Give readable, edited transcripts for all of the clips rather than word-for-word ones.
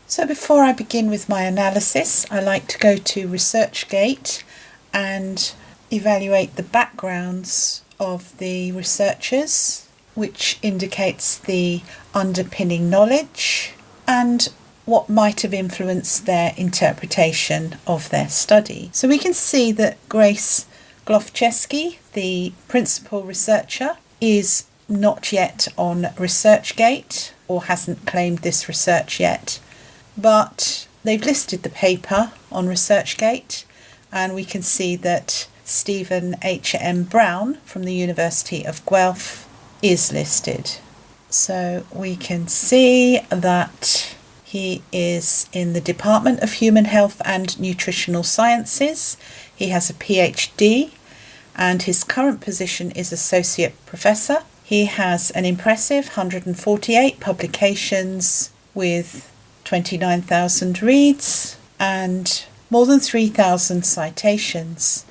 So before I begin with my analysis, I like to go to ResearchGate and evaluate the backgrounds of the researchers, which indicates the underpinning knowledge and what might have influenced their interpretation of their study. So we can see that Grace Glofcheskie, the principal researcher, is not yet on ResearchGate or hasn't claimed this research yet, but they've listed the paper on ResearchGate, and we can see that Stephen H.M. Brown from the University of Guelph is listed. So we can see that he is in the Department of Human Health and Nutritional Sciences. He has a PhD and his current position is Associate Professor. He has an impressive 148 publications with 29,000 reads and more than 3,000 citations.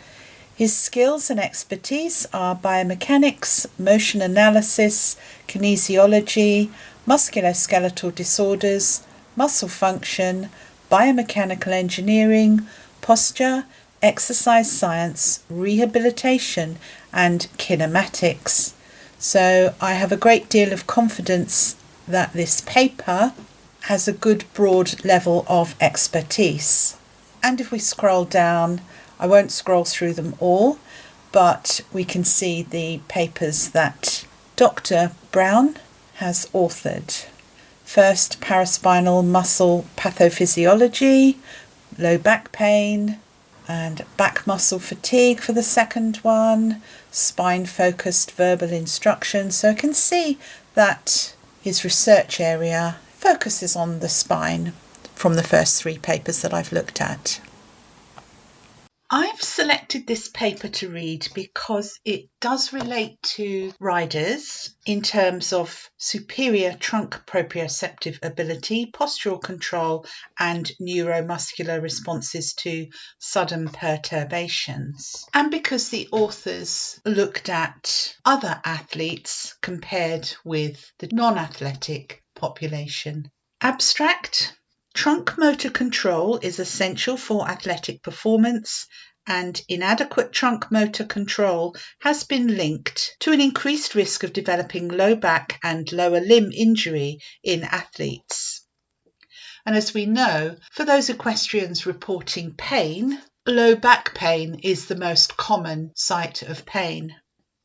His skills and expertise are biomechanics, motion analysis, kinesiology, musculoskeletal disorders, muscle function, biomechanical engineering, posture, exercise science, rehabilitation, and kinematics. So I have a great deal of confidence that this paper has a good broad level of expertise. And if we scroll down, I won't scroll through them all, but we can see the papers that Dr. Brown has authored. First, paraspinal muscle pathophysiology, low back pain, and back muscle fatigue for the second one, spine-focused verbal instruction. So I can see that his research area focuses on the spine from the first three papers that I've looked at. I've selected this paper to read because it does relate to riders in terms of superior trunk proprioceptive ability, postural control, and neuromuscular responses to sudden perturbations. And because the authors looked at other athletes compared with the non-athletic population. Abstract. Trunk motor control is essential for athletic performance, and inadequate trunk motor control has been linked to an increased risk of developing low back and lower limb injury in athletes. And as we know, for those equestrians reporting pain, low back pain is the most common site of pain.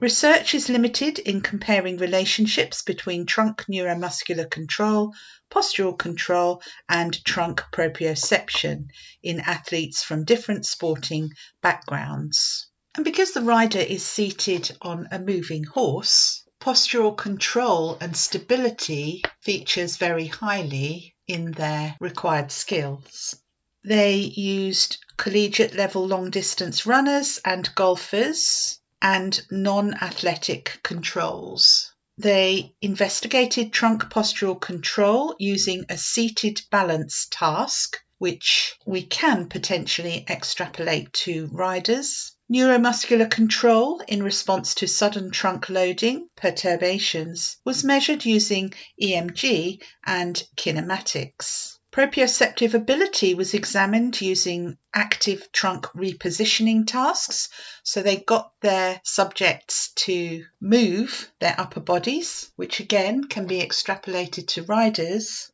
Research is limited in comparing relationships between trunk neuromuscular control, postural control, and trunk proprioception in athletes from different sporting backgrounds. And because the rider is seated on a moving horse, postural control and stability features very highly in their required skills. They used collegiate level long distance runners and golfers and non-athletic controls. They investigated trunk postural control using a seated balance task, which we can potentially extrapolate to riders. Neuromuscular control in response to sudden trunk loading, perturbations, was measured using EMG and kinematics. Proprioceptive ability was examined using active trunk repositioning tasks. So they got their subjects to move their upper bodies, which again can be extrapolated to riders.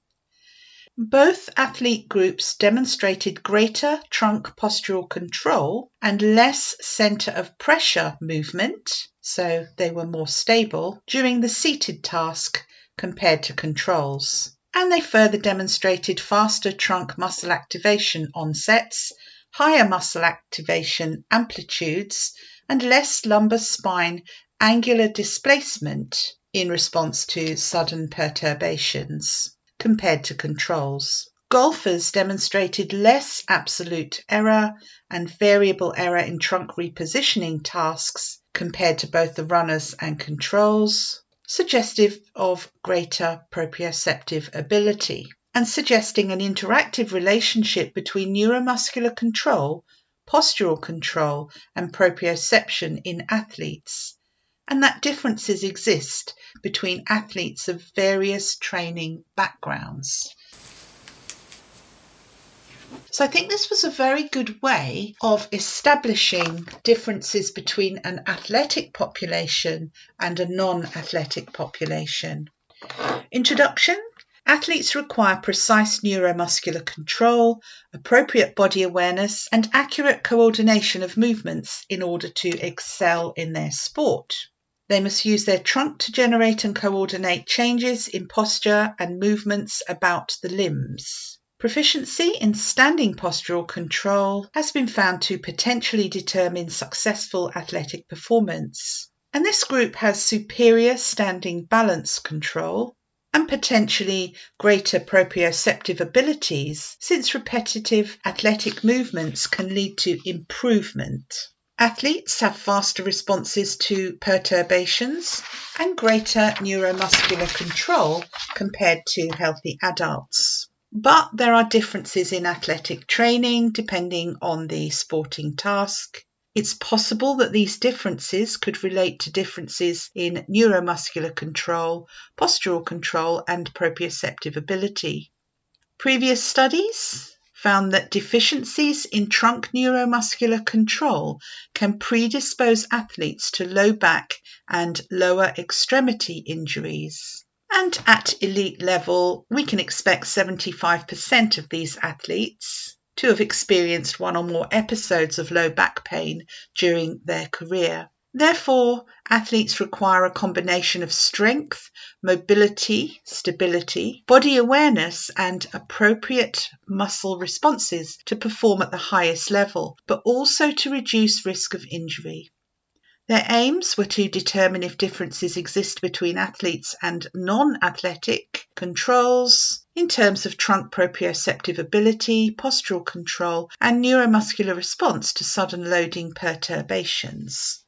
Both athlete groups demonstrated greater trunk postural control and less center of pressure movement, so they were more stable, during the seated task compared to controls. And they further demonstrated faster trunk muscle activation onsets, higher muscle activation amplitudes, and less lumbar spine angular displacement in response to sudden perturbations compared to controls. Golfers demonstrated less absolute error and variable error in trunk repositioning tasks compared to both the runners and controls, suggestive of greater proprioceptive ability, and suggesting an interactive relationship between neuromuscular control, postural control, and proprioception in athletes, and that differences exist between athletes of various training backgrounds. So I think this was a very good way of establishing differences between an athletic population and a non-athletic population. Introduction. Athletes require precise neuromuscular control, appropriate body awareness, and accurate coordination of movements in order to excel in their sport. They must use their trunk to generate and coordinate changes in posture and movements about the limbs. Proficiency in standing postural control has been found to potentially determine successful athletic performance. And this group has superior standing balance control and potentially greater proprioceptive abilities, since repetitive athletic movements can lead to improvement. Athletes have faster responses to perturbations and greater neuromuscular control compared to healthy adults. But there are differences in athletic training depending on the sporting task. It's possible that these differences could relate to differences in neuromuscular control, postural control, and proprioceptive ability. Previous studies found that deficiencies in trunk neuromuscular control can predispose athletes to low back and lower extremity injuries. And at elite level, we can expect 75% of these athletes to have experienced one or more episodes of low back pain during their career. Therefore, athletes require a combination of strength, mobility, stability, body awareness, and appropriate muscle responses to perform at the highest level, but also to reduce risk of injury. Their aims were to determine if differences exist between athletes and non-athletic controls in terms of trunk proprioceptive ability, postural control, and neuromuscular response to sudden loading perturbations,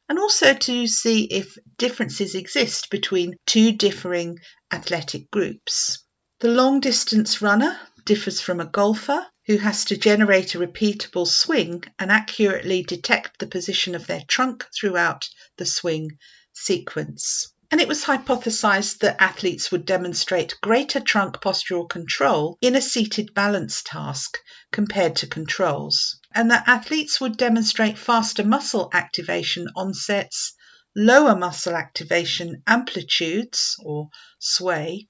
and also to see if differences exist between two differing athletic groups. The long-distance runner differs from a golfer, who has to generate a repeatable swing and accurately detect the position of their trunk throughout the swing sequence. And it was hypothesized that athletes would demonstrate greater trunk postural control in a seated balance task compared to controls, and that athletes would demonstrate faster muscle activation onsets, lower muscle activation amplitudes or sway,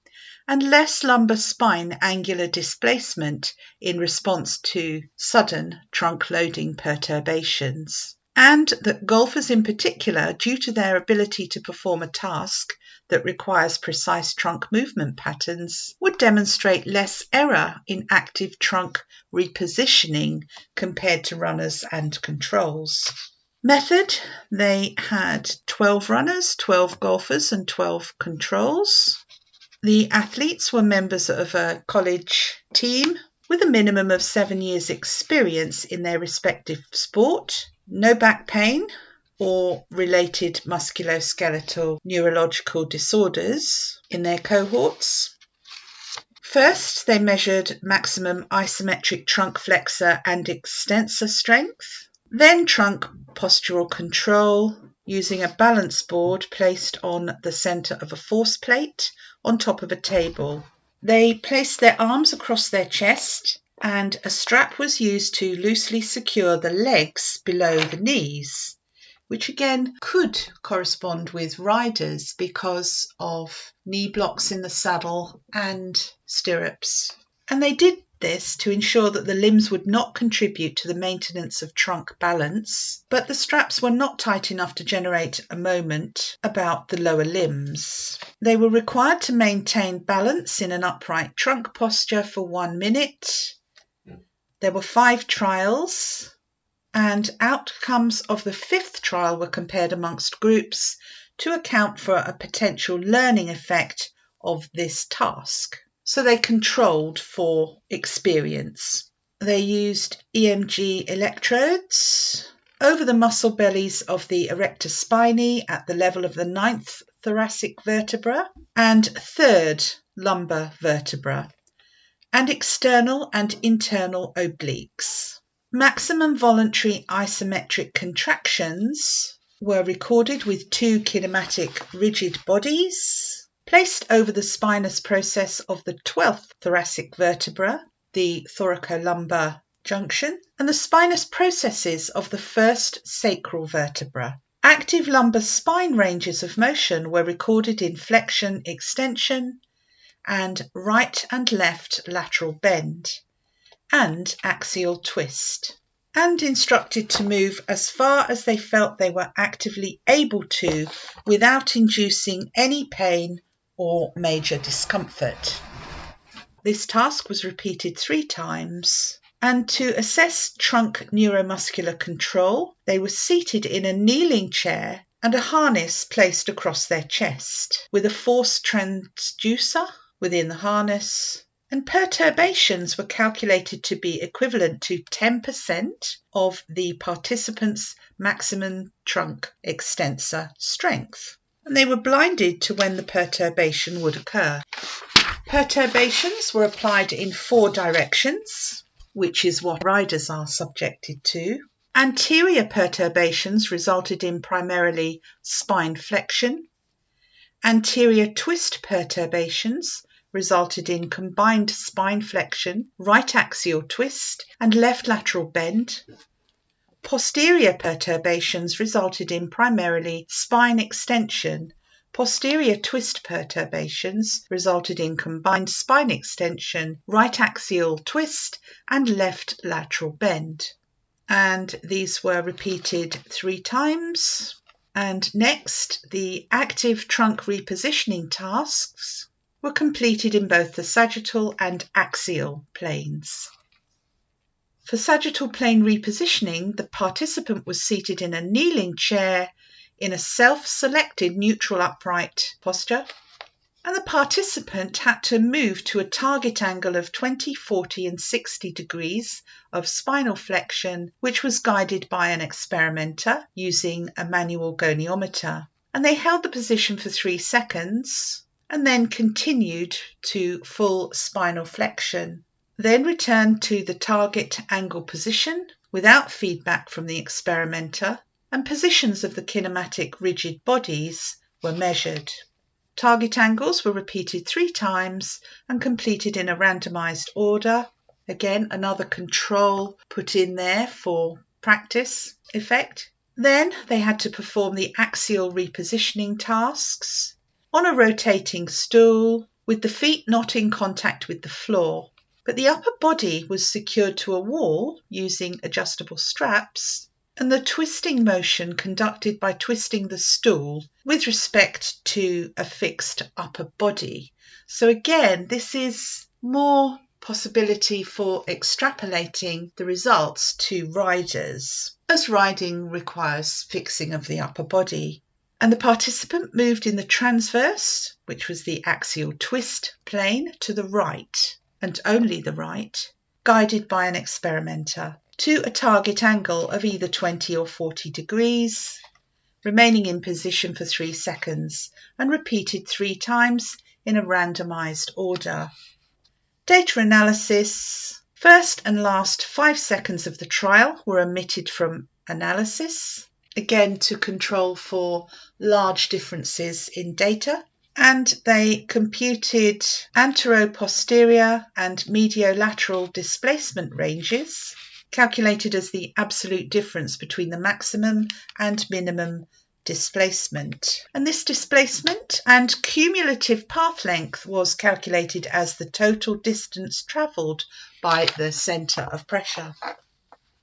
and less lumbar spine angular displacement in response to sudden trunk loading perturbations. And that golfers in particular, due to their ability to perform a task that requires precise trunk movement patterns, would demonstrate less error in active trunk repositioning compared to runners and controls. Method: they had 12 runners, 12 golfers, and 12 controls. The athletes were members of a college team with a minimum of 7 years' experience in their respective sport, no back pain or related musculoskeletal neurological disorders in their cohorts. First, they measured maximum isometric trunk flexor and extensor strength, then trunk postural control using a balance board placed on the center of a force plate on top of a table. They placed their arms across their chest, and a strap was used to loosely secure the legs below the knees, which again could correspond with riders because of knee blocks in the saddle and stirrups. And they did this to ensure that the limbs would not contribute to the maintenance of trunk balance, but the straps were not tight enough to generate a moment about the lower limbs. They were required to maintain balance in an upright trunk posture for 1 minute. There were 5 trials, and outcomes of the 5th trial were compared amongst groups to account for a potential learning effect of this task. So they controlled for experience. They used EMG electrodes over the muscle bellies of the erector spinae at the level of the 9th thoracic vertebra and 3rd lumbar vertebra, and external and internal obliques. Maximum voluntary isometric contractions were recorded with 2 kinematic rigid bodies placed over the spinous process of the 12th thoracic vertebra the thoracolumbar junction, and the spinous processes of the first sacral vertebra. Active lumbar spine ranges of motion were recorded in flexion, extension, and right and left lateral bend, and axial twist, and instructed to move as far as they felt they were actively able to without inducing any pain or major discomfort. This task was repeated 3 times, and to assess trunk neuromuscular control, they were seated in a kneeling chair and a harness placed across their chest, with a force transducer within the harness, and perturbations were calculated to be equivalent to 10% of the participant's maximum trunk extensor strength, and they were blinded to when the perturbation would occur. Perturbations were applied in 4 directions, which is what riders are subjected to. Anterior perturbations resulted in primarily spine flexion. Anterior twist perturbations resulted in combined spine flexion, right axial twist, and left lateral bend. Posterior perturbations resulted in primarily spine extension. Posterior twist perturbations resulted in combined spine extension, right axial twist, and left lateral bend. And these were repeated 3 times. And next, the active trunk repositioning tasks were completed in both the sagittal and axial planes. For sagittal plane repositioning, the participant was seated in a kneeling chair in a self-selected neutral upright posture, and the participant had to move to a target angle of 20, 40 and 60 degrees of spinal flexion, which was guided by an experimenter using a manual goniometer. And they held the position for 3 seconds and then continued to full spinal flexion, then returned to the target angle position without feedback from the experimenter, and positions of the kinematic rigid bodies were measured. Target angles were repeated 3 times and completed in a randomized order. Again, another control put in there for practice effect. Then they had to perform the axial repositioning tasks on a rotating stool with the feet not in contact with the floor, but the upper body was secured to a wall using adjustable straps, and the twisting motion conducted by twisting the stool with respect to a fixed upper body. So again, this is more possibility for extrapolating the results to riders, as riding requires fixing of the upper body. And the participant moved in the transverse, which was the axial twist plane, to the right, and only the right, guided by an experimenter, to a target angle of either 20 or 40 degrees, remaining in position for 3 seconds and repeated 3 times in a randomized order. Data analysis. First and last 5 seconds of the trial were omitted from analysis, again to control for large differences in data. And they computed antero-posterior and mediolateral displacement ranges, calculated as the absolute difference between the maximum and minimum displacement. And this displacement and cumulative path length was calculated as the total distance travelled by the centre of pressure.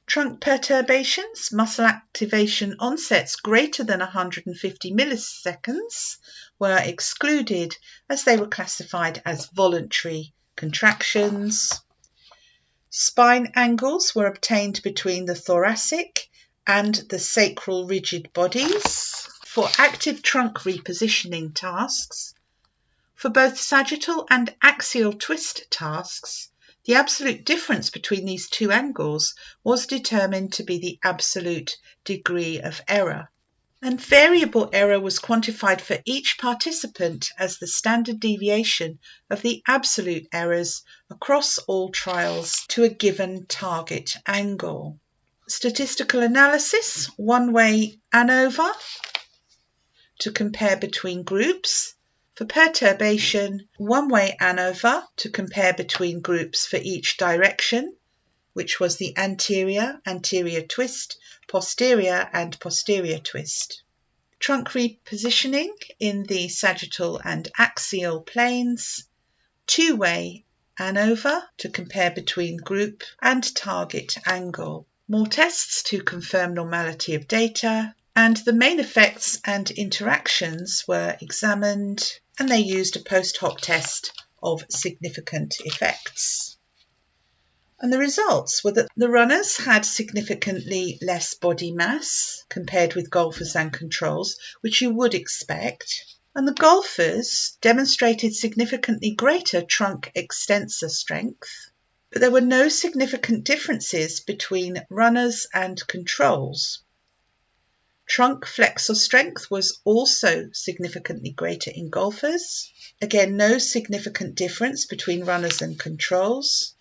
Trunk perturbations, muscle activation onsets greater than 150 milliseconds were excluded as they were classified as voluntary contractions. Spine angles were obtained between the thoracic and the sacral rigid bodies for active trunk repositioning tasks. For both sagittal and axial twist tasks, the absolute difference between these 2 angles was determined to be the absolute degree of error. And variable error was quantified for each participant as the standard deviation of the absolute errors across all trials to a given target angle. Statistical analysis, one-way ANOVA to compare between groups. For perturbation, one-way ANOVA to compare between groups for each direction, which was the anterior twist, posterior and posterior twist. Trunk repositioning in the sagittal and axial planes, two-way ANOVA to compare between group and target angle. More tests to confirm normality of data, and the main effects and interactions were examined, and they used a post hoc test of significant effects. And the results were that the runners had significantly less body mass compared with golfers and controls, which you would expect. And the golfers demonstrated significantly greater trunk extensor strength, but there were no significant differences between runners and controls. Trunk flexor strength was also significantly greater in golfers. Again, no significant difference between runners and controls.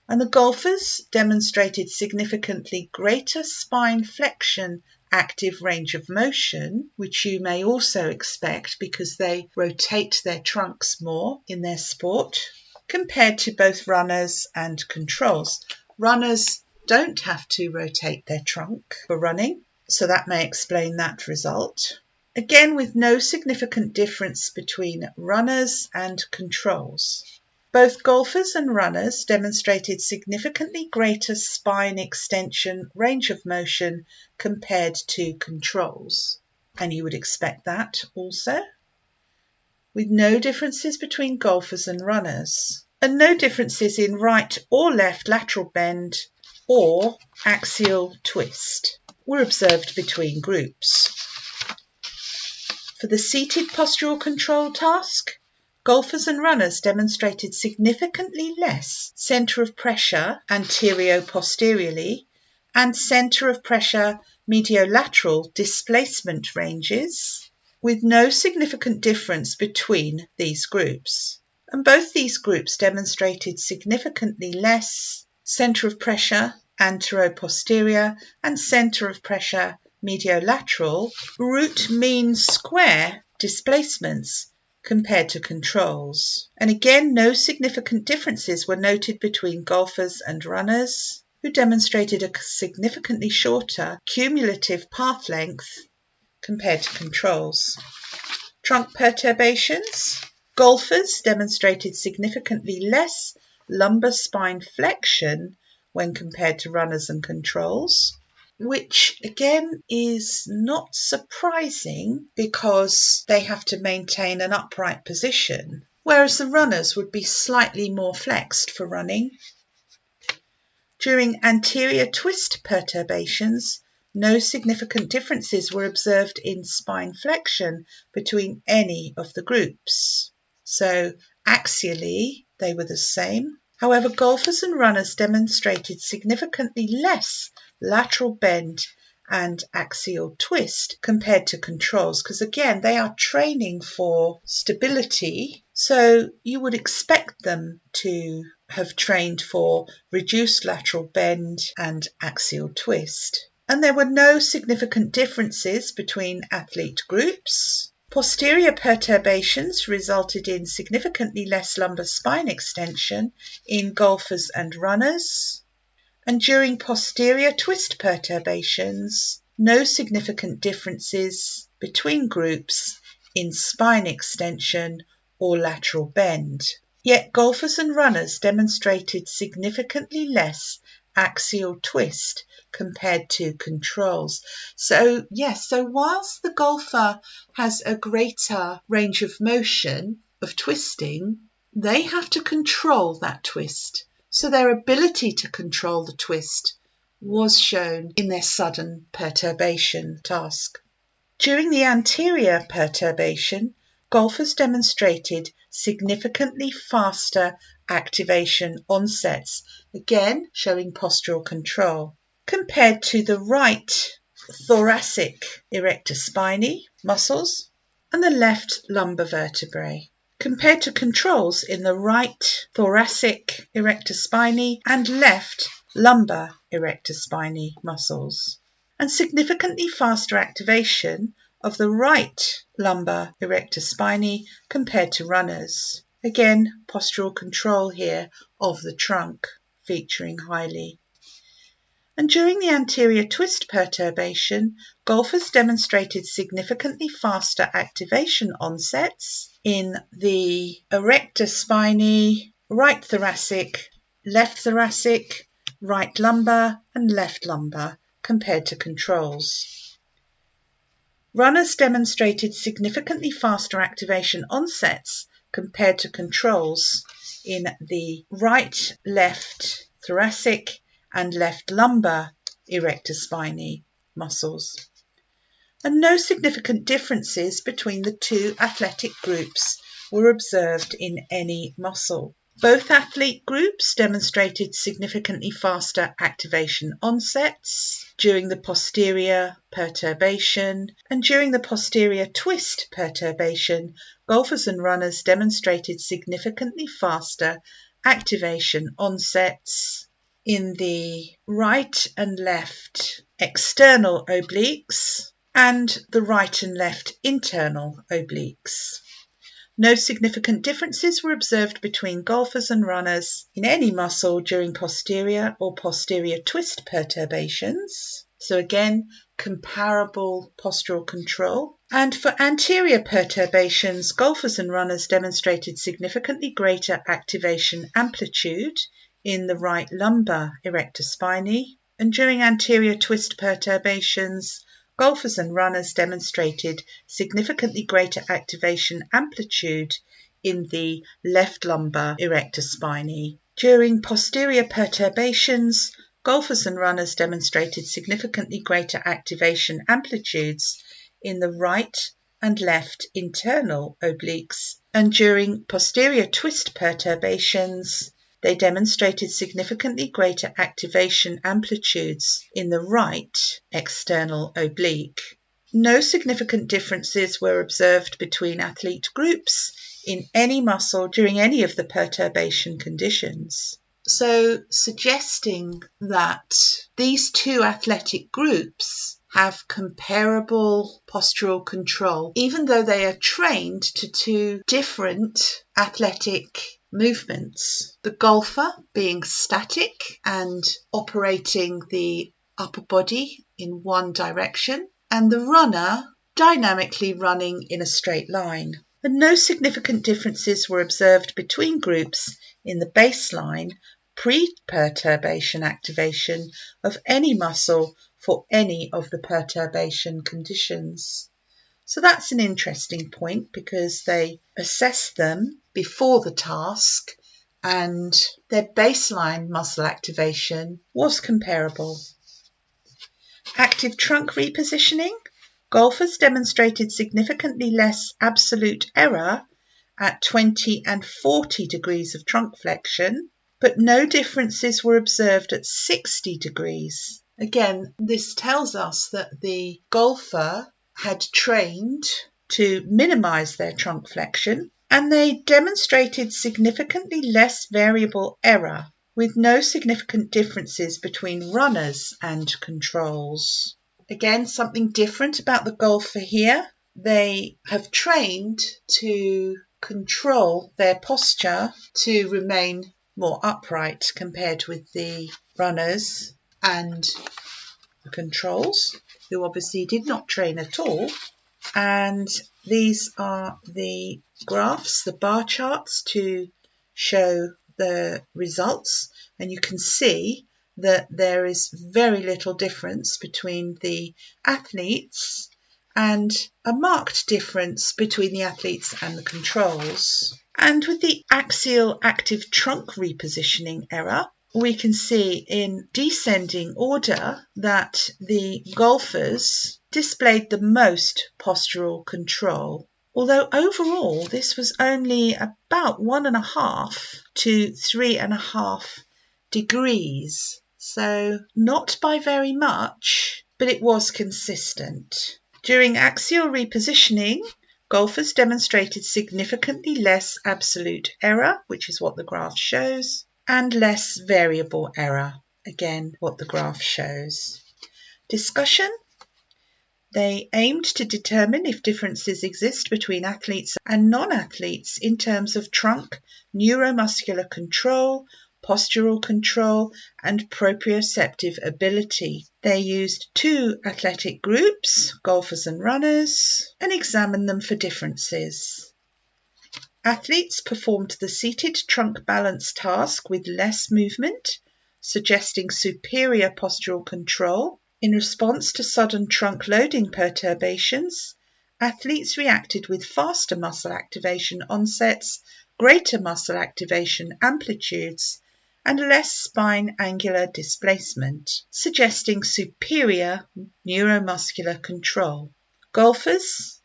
And the golfers demonstrated significantly greater spine flexion active range of motion, which you may also expect because they rotate their trunks more in their sport, compared to both runners and controls. Runners don't have to rotate their trunk for running, so that may explain that result. Again, with no significant difference between runners and controls. Both golfers and runners demonstrated significantly greater spine extension range of motion compared to controls, and you would expect that also, with no differences between golfers and runners, and no differences in right or left lateral bend or axial twist were observed between groups. For the seated postural control task, golfers and runners demonstrated significantly less centre of pressure anterior-posteriorly and centre of pressure mediolateral displacement ranges, with no significant difference between these groups. And both these groups demonstrated significantly less centre of pressure antero-posterior and centre of pressure mediolateral root mean square displacements compared to controls. And again, no significant differences were noted between golfers and runners, who demonstrated a significantly shorter cumulative path length compared to controls. Trunk perturbations. Golfers demonstrated significantly less lumbar spine flexion when compared to runners and controls, which again is not surprising because they have to maintain an upright position, whereas the runners would be slightly more flexed for running. During anterior twist perturbations, no significant differences were observed in spine flexion between any of the groups. So axially, they were the same. However, golfers and runners demonstrated significantly less lateral bend and axial twist compared to controls, because again, they are training for stability, so you would expect them to have trained for reduced lateral bend and axial twist. And there were no significant differences between athlete groups. Posterior perturbations resulted in significantly less lumbar spine extension in golfers and runners. And during posterior twist perturbations, no significant differences between groups in spine extension or lateral bend. Yet golfers and runners demonstrated significantly less axial twist compared to controls. So whilst the golfer has a greater range of motion of twisting, they have to control that twist. So their ability to control the twist was shown in their sudden perturbation task. During the anterior perturbation, golfers demonstrated significantly faster activation onsets, again showing postural control, compared to the right thoracic erector spinae muscles and the left lumbar vertebrae, compared to controls in the right thoracic erector spinae and left lumbar erector spinae muscles. And significantly faster activation of the right lumbar erector spinae compared to runners. Again, postural control here of the trunk featuring highly. And during the anterior twist perturbation, golfers demonstrated significantly faster activation onsets in the erector spinae, right thoracic, right lumbar and left lumbar compared to controls. Runners demonstrated significantly faster activation onsets compared to controls in the right, left thoracic and left lumbar erector spinae muscles. And no significant differences between the two athletic groups were observed in any muscle. Both athlete groups demonstrated significantly faster activation onsets during the posterior perturbation, and during the posterior twist perturbation, golfers and runners demonstrated significantly faster activation onsets in the right and left external obliques and the right and left internal obliques. No significant differences were observed between golfers and runners in any muscle during posterior or posterior twist perturbations. So again, comparable postural control. And for anterior perturbations, golfers and runners demonstrated significantly greater activation amplitude in the right lumbar erector spinae. And during anterior twist perturbations, golfers and runners demonstrated significantly greater activation amplitude in the left lumbar erector spinae. During posterior perturbations, golfers and runners demonstrated significantly greater activation amplitudes in the right and left internal obliques. And during posterior twist perturbations, they demonstrated significantly greater activation amplitudes in the right external oblique. No significant differences were observed between athlete groups in any muscle during any of the perturbation conditions. So, suggesting that these two athletic groups have comparable postural control, even though they are trained to two different athletic movements. The golfer being static and operating the upper body in one direction, and the runner dynamically running in a straight line. And no significant differences were observed between groups in the baseline pre-perturbation activation of any muscle for any of the perturbation conditions. So that's an interesting point because they assessed them before the task and their baseline muscle activation was comparable. Active trunk repositioning. Golfers demonstrated significantly less absolute error at 20 and 40 degrees of trunk flexion, but no differences were observed at 60 degrees. Again, this tells us that the golfer had trained to minimize their trunk flexion, and they demonstrated significantly less variable error, with no significant differences between runners and controls. Again, something different about the golfer here. They have trained to control their posture to remain more upright compared with the runners and the controls, who obviously did not train at all. And these are the graphs, the bar charts to show the results. And you can see that there is very little difference between the athletes and a marked difference between the athletes and the controls. And with the axial active trunk repositioning error, we can see in descending order that the golfers displayed the most postural control, although overall this was only about 1.5 to 3.5 degrees, so not by very much, but it was consistent. During axial repositioning, golfers demonstrated significantly less absolute error, which is what the graph shows, and less variable error, again what the graph shows. Discussion. They aimed to determine if differences exist between athletes and non-athletes in terms of trunk, neuromuscular control, postural control, and proprioceptive ability. They used 2 athletic groups, golfers and runners, and examined them for differences. Athletes performed the seated trunk balance task with less movement, suggesting superior postural control. In response to sudden trunk loading perturbations, athletes reacted with faster muscle activation onsets, greater muscle activation amplitudes, and less spine angular displacement, suggesting superior neuromuscular control. Golfers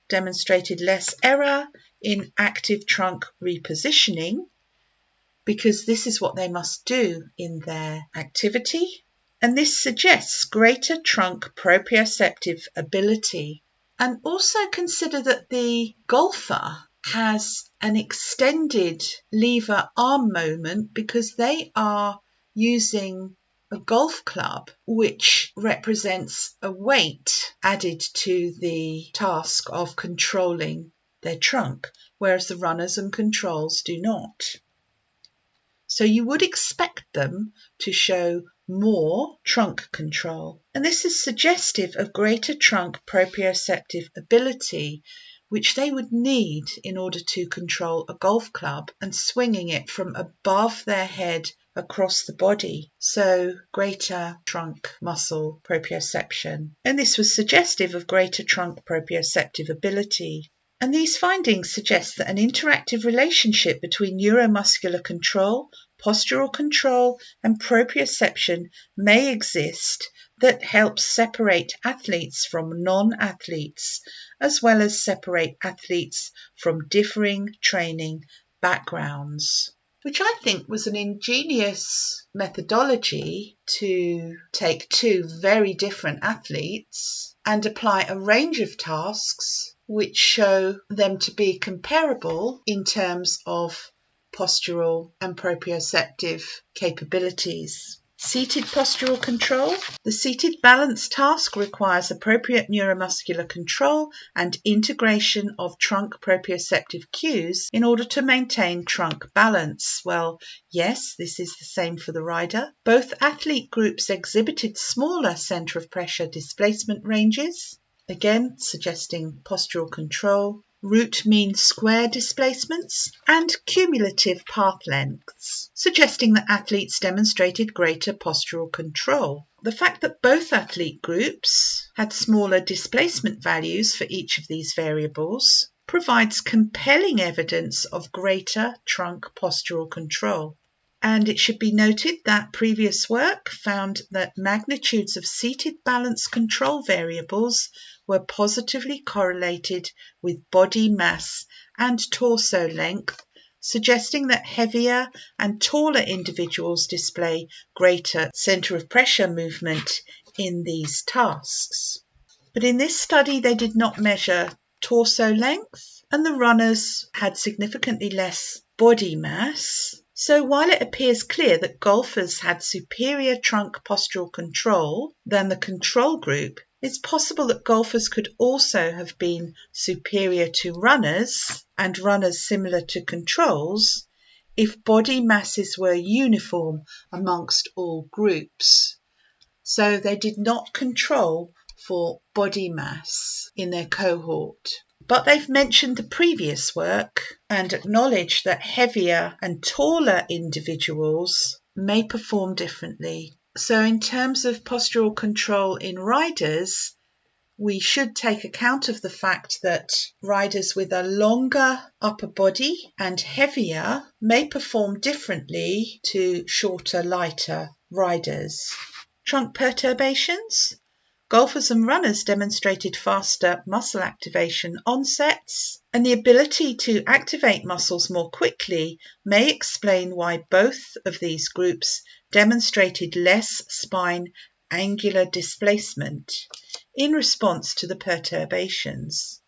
demonstrated less error in active trunk repositioning, because this is what they must do in their activity, and this suggests greater trunk proprioceptive ability. And also consider that the golfer has an extended lever arm movement because they are using a golf club, which represents a weight added to the task of controlling their trunk, whereas the runners and controls do not. So you would expect them to show more trunk control. And this is suggestive of greater trunk proprioceptive ability, which they would need in order to control a golf club and swinging it from above their head across the body. So greater trunk muscle proprioception. And this was suggestive of greater trunk proprioceptive ability. And these findings suggest that an interactive relationship between neuromuscular control, postural control, and proprioception may exist that helps separate athletes from non-athletes, as well as separate athletes from differing training backgrounds, which I think was an ingenious methodology to take 2 very different athletes and apply a range of tasks which show them to be comparable in terms of postural and proprioceptive capabilities. Seated postural control. The seated balance task requires appropriate neuromuscular control and integration of trunk proprioceptive cues in order to maintain trunk balance. Well, yes, this is the same for the rider. Both athlete groups exhibited smaller centre of pressure displacement ranges, again suggesting postural control, root mean square displacements, and cumulative path lengths, suggesting that athletes demonstrated greater postural control. The fact that both athlete groups had smaller displacement values for each of these variables provides compelling evidence of greater trunk postural control. And it should be noted that previous work found that magnitudes of seated balance control variables were positively correlated with body mass and torso length, suggesting that heavier and taller individuals display greater centre of pressure movement in these tasks. But in this study, they did not measure torso length, and the runners had significantly less body mass. So while it appears clear that golfers had superior trunk postural control than the control group, it's possible that golfers could also have been superior to runners and runners similar to controls if body masses were uniform amongst all groups. So they did not control for body mass in their cohort. But they've mentioned the previous work and acknowledged that heavier and taller individuals may perform differently. So in terms of postural control in riders, we should take account of the fact that riders with a longer upper body and heavier may perform differently to shorter, lighter riders. Trunk perturbations. Golfers and runners demonstrated faster muscle activation onsets, and the ability to activate muscles more quickly may explain why both of these groups demonstrated less spine angular displacement in response to the perturbations.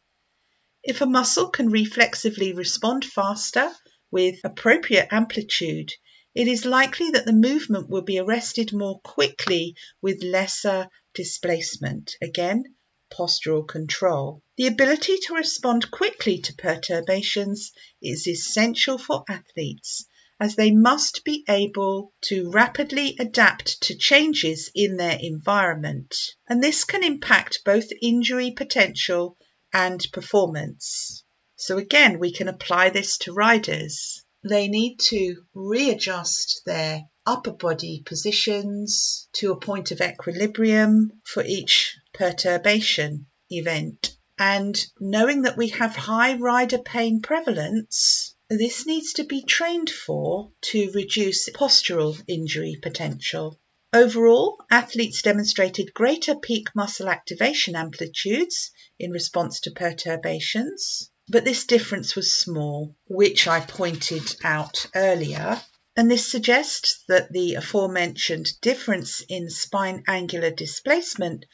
If a muscle can reflexively respond faster with appropriate amplitude, it is likely that the movement will be arrested more quickly with lesser displacement. Again, postural control. The ability to respond quickly to perturbations is essential for athletes, as they must be able to rapidly adapt to changes in their environment, and this can impact both injury potential and performance. So again, we can apply this to riders. They need to readjust their upper body positions to a point of equilibrium for each perturbation event. And knowing that we have high rider pain prevalence, this needs to be trained for to reduce postural injury potential. Overall, athletes demonstrated greater peak muscle activation amplitudes in response to perturbations, but this difference was small, which I pointed out earlier, and this suggests that the aforementioned difference in spine angular displacement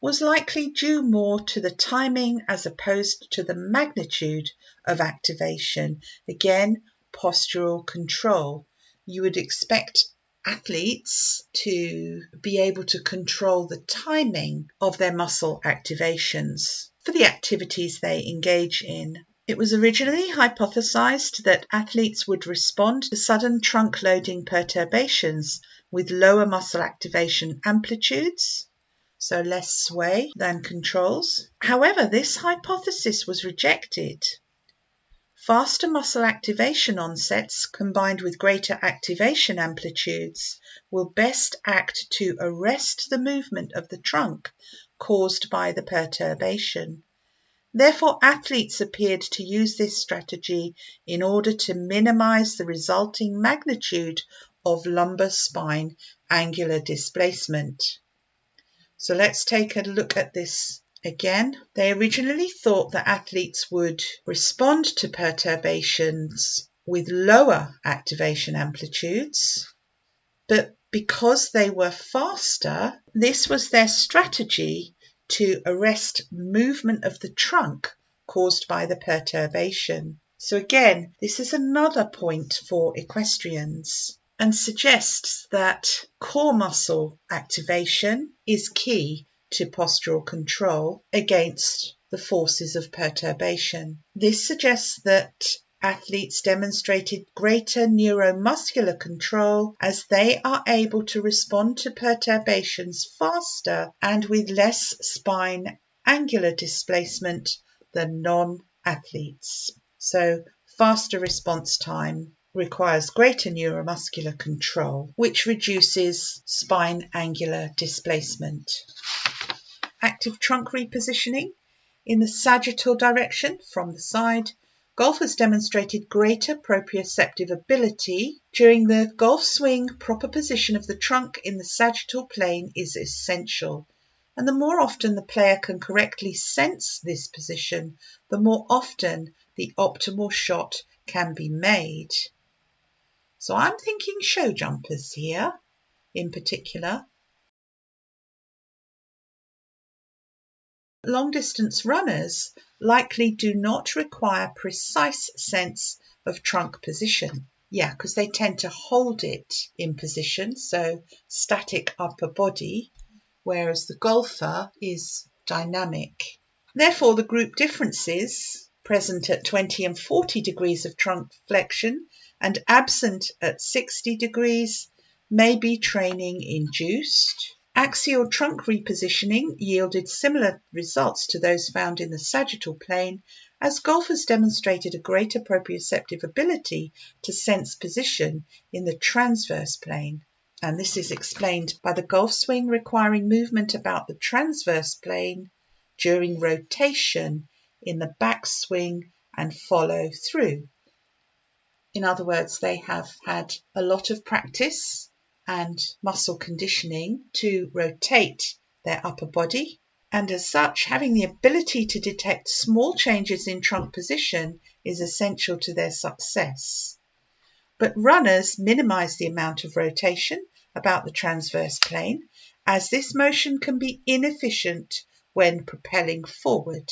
was likely due more to the timing as opposed to the magnitude of activation. Again, postural control. You would expect athletes to be able to control the timing of their muscle activations for the activities they engage in. It was originally hypothesized that athletes would respond to sudden trunk loading perturbations with lower muscle activation amplitudes, so less sway than controls. However, this hypothesis was rejected. Faster muscle activation onsets combined with greater activation amplitudes will best act to arrest the movement of the trunk caused by the perturbation. Therefore, athletes appeared to use this strategy in order to minimize the resulting magnitude of lumbar spine angular displacement. So let's take a look at this again. They originally thought that athletes would respond to perturbations with lower activation amplitudes, but because they were faster, this was their strategy to arrest movement of the trunk caused by the perturbation. So again, this is another point for equestrians and suggests that core muscle activation is key to postural control against the forces of perturbation. This suggests that athletes demonstrated greater neuromuscular control as they are able to respond to perturbations faster and with less spine angular displacement than non-athletes. So faster response time requires greater neuromuscular control, which reduces spine angular displacement. Active trunk repositioning in the sagittal direction from the side. Golfers demonstrated greater proprioceptive ability. During the golf swing, proper position of the trunk in the sagittal plane is essential. And the more often the player can correctly sense this position, the more often the optimal shot can be made. So I'm thinking show jumpers here in particular. Long-distance runners likely do not require precise sense of trunk position. Yeah, because they tend to hold it in position, so static upper body, whereas the golfer is dynamic. Therefore, the group differences present at 20 and 40 degrees of trunk flexion and absent at 60 degrees may be training induced. Axial trunk repositioning yielded similar results to those found in the sagittal plane, as golfers demonstrated a greater proprioceptive ability to sense position in the transverse plane. And this is explained by the golf swing requiring movement about the transverse plane during rotation in the backswing and follow through. In other words, they have had a lot of practice and muscle conditioning to rotate their upper body, and as such, having the ability to detect small changes in trunk position is essential to their success. But runners minimize the amount of rotation about the transverse plane, as this motion can be inefficient when propelling forward.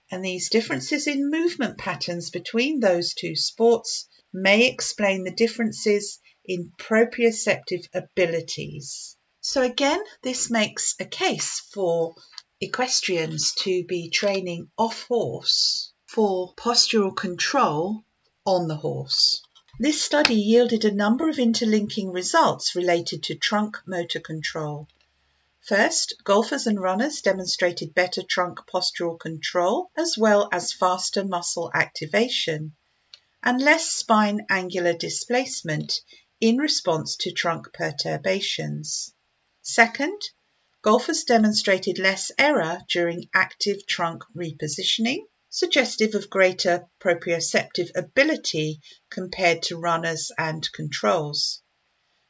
And these differences in movement patterns between those two sports may explain the differences in proprioceptive abilities. So again, this makes a case for equestrians to be training off horse for postural control on the horse. This study yielded a number of interlinking results related to trunk motor control. First, golfers and runners demonstrated better trunk postural control as well as faster muscle activation and less spine angular displacement in response to trunk perturbations. Second, golfers demonstrated less error during active trunk repositioning, suggestive of greater proprioceptive ability compared to runners and controls.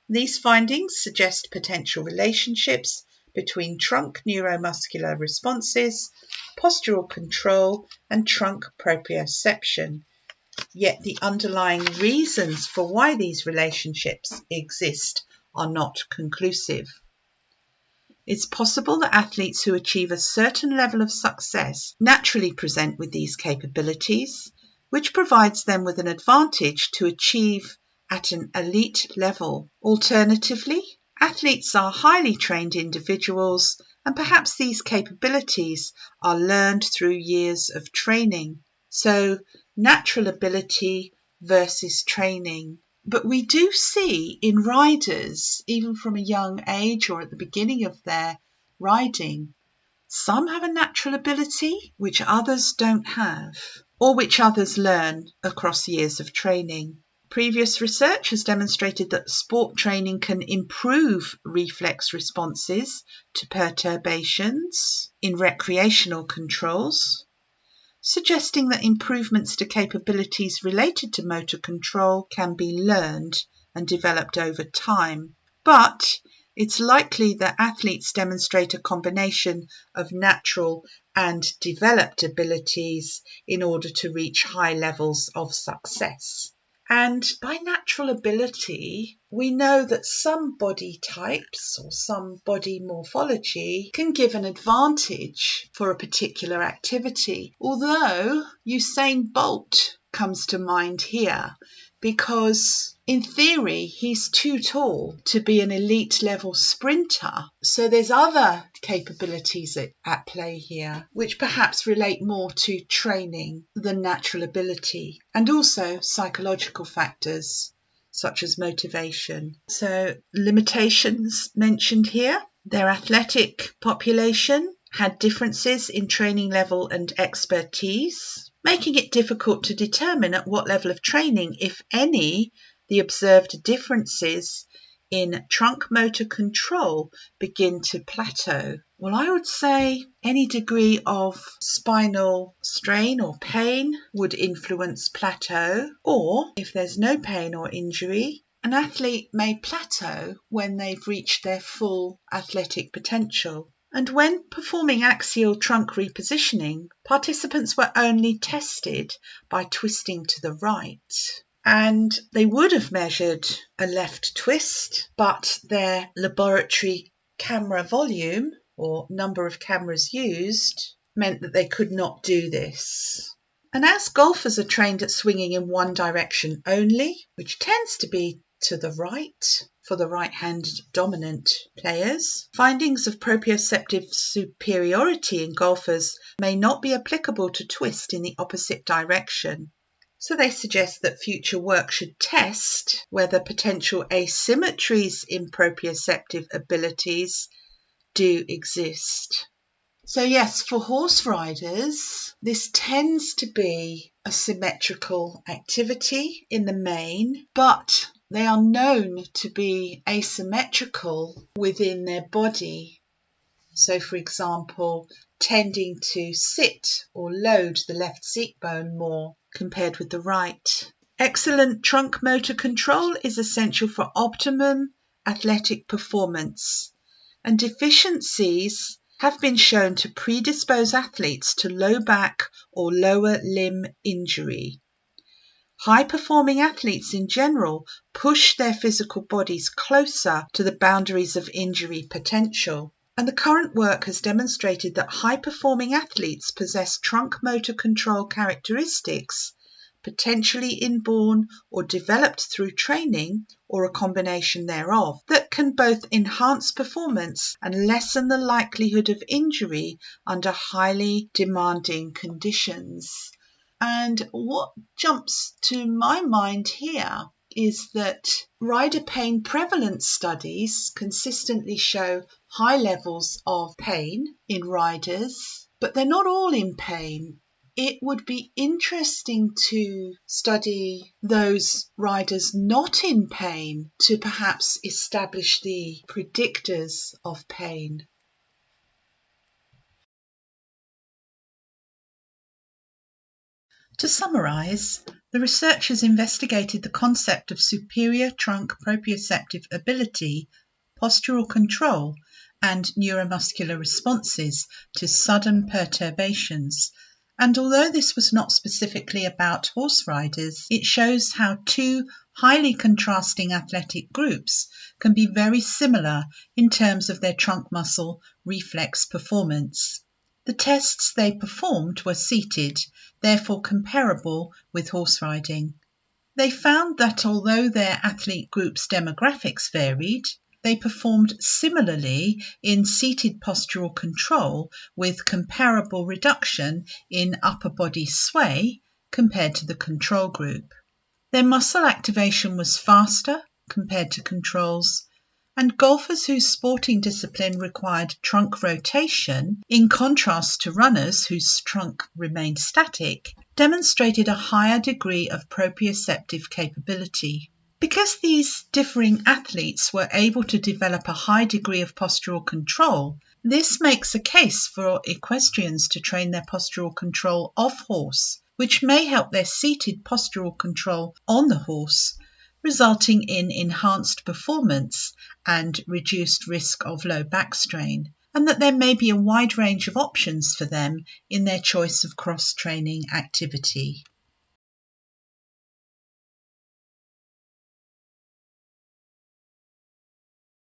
These findings suggest potential relationships between trunk neuromuscular responses, postural control, and trunk proprioception. Yet the underlying reasons for why these relationships exist are not conclusive. It's possible that athletes who achieve a certain level of success naturally present with these capabilities, which provides them with an advantage to achieve at an elite level. Alternatively, athletes are highly trained individuals, and perhaps these capabilities are learned through years of training. So, natural ability versus training. But we do see in riders, even from a young age or at the beginning of their riding, some have a natural ability which others don't have, or which others learn across years of training. Previous research has demonstrated that sport training can improve reflex responses to perturbations in recreational controls, suggesting that improvements to capabilities related to motor control can be learned and developed over time. But it's likely that athletes demonstrate a combination of natural and developed abilities in order to reach high levels of success. And by natural ability, we know that some body types or some body morphology can give an advantage for a particular activity. Although Usain Bolt comes to mind here, because in theory he's too tall to be an elite level sprinter. So there's other capabilities at play here which perhaps relate more to training than natural ability, and also psychological factors such as motivation. So limitations mentioned here. Their athletic population had differences in training level and expertise, making it difficult to determine at what level of training, if any, the observed differences in trunk motor control begin to plateau. Well, I would say any degree of spinal strain or pain would influence plateau, or if there's no pain or injury, an athlete may plateau when they've reached their full athletic potential. And when performing axial trunk repositioning, participants were only tested by twisting to the right. And they would have measured a left twist, but their laboratory camera volume, or number of cameras used, meant that they could not do this. And as golfers are trained at swinging in one direction only, which tends to be to the right for the right-handed dominant players, findings of proprioceptive superiority in golfers may not be applicable to twist in the opposite direction. So they suggest that future work should test whether potential asymmetries in proprioceptive abilities do exist. So yes, for horse riders, this tends to be a symmetrical activity in the main, but they are known to be asymmetrical within their body. So for example, tending to sit or load the left seat bone more compared with the right. Excellent trunk motor control is essential for optimum athletic performance, and deficiencies have been shown to predispose athletes to low back or lower limb injury. High-performing athletes in general push their physical bodies closer to the boundaries of injury potential. And the current work has demonstrated that high-performing athletes possess trunk motor control characteristics potentially inborn or developed through training or a combination thereof, that can both enhance performance and lessen the likelihood of injury under highly demanding conditions. And what jumps to my mind here is that rider pain prevalence studies consistently show high levels of pain in riders, but they're not all in pain. It would be interesting to study those riders not in pain to perhaps establish the predictors of pain. To summarise, the researchers investigated the concept of superior trunk proprioceptive ability, postural control, and neuromuscular responses to sudden perturbations. And although this was not specifically about horse riders, it shows how two highly contrasting athletic groups can be very similar in terms of their trunk muscle reflex performance. The tests they performed were seated, therefore comparable with horse riding. They found that although their athlete groups' demographics varied, they performed similarly in seated postural control with comparable reduction in upper body sway compared to the control group. Their muscle activation was faster compared to controls, and golfers whose sporting discipline required trunk rotation, in contrast to runners whose trunk remained static, demonstrated a higher degree of proprioceptive capability. Because these differing athletes were able to develop a high degree of postural control, this makes a case for equestrians to train their postural control off-horse, which may help their seated postural control on the horse, resulting in enhanced performance and reduced risk of low back strain, and that there may be a wide range of options for them in their choice of cross-training activity.